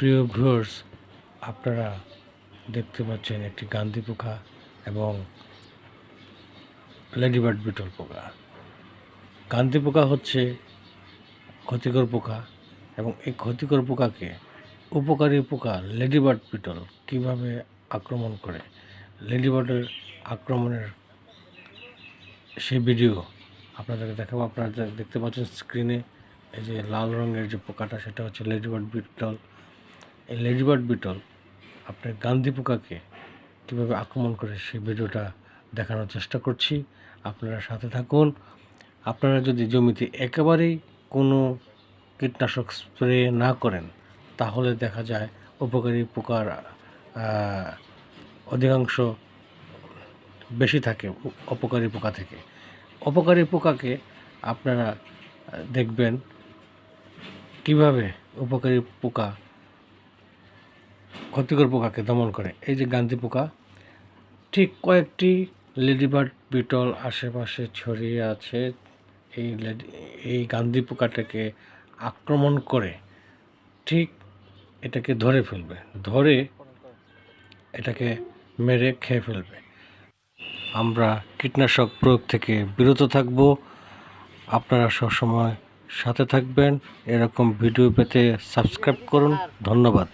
প্রিয় ভিউয়ার্স, আপনারা দেখতে পাচ্ছেন একটি গান্ধী পোকা এবং লেডিবার্ড বিটল পোকা। গান্ধী পোকা হচ্ছে ক্ষতিকর পোকা এবং এই ক্ষতিকর পোকাকে উপকারী পোকা লেডিবার্ড বিটল কীভাবে আক্রমণ করে, লেডিবার্ডের আক্রমণের সেই ভিডিও আপনাদেরকে দেখাবো। আপনারা দেখতে পাচ্ছেন স্ক্রিনে এই যে লাল রঙের যে পোকাটা, সেটা হচ্ছে লেডিবার্ড বিটল। এই লেডিবার্ড বিটল আপনার গান্ধী পোকাকে কীভাবে আক্রমণ করে সেই ভিডিওটা দেখানোর চেষ্টা করছি। আপনারা সাথে থাকুন। আপনারা যদি জমিতে একেবারেই কোনো কীটনাশক স্প্রে না করেন, তাহলে দেখা যায় উপকারী পোকার অধিকাংশ বেশি থাকে অপকারী পোকা থেকে। অপকারী পোকাকে আপনারা দেখবেন কিভাবে উপকারী পোকা ক্ষতিকর পোকাকে দমন করে। এই যে গান্ধী পোকা, ঠিক কয়েকটি লেডিবার্ড বিটল আশেপাশে ছড়িয়ে আছে। এই গান্ধী পোকাটাকে আক্রমণ করে ঠিক এটাকে ধরে ফেলবে, ধরে এটাকে মেরে খেয়ে ফেলবে। আমরা কীটনাশক প্রয়োগ থেকে বিরত থাকব। আপনারা সবসময় সাথে থাকবেন। এরকম ভিডিও পেতে সাবস্ক্রাইব করুন। ধন্যবাদ।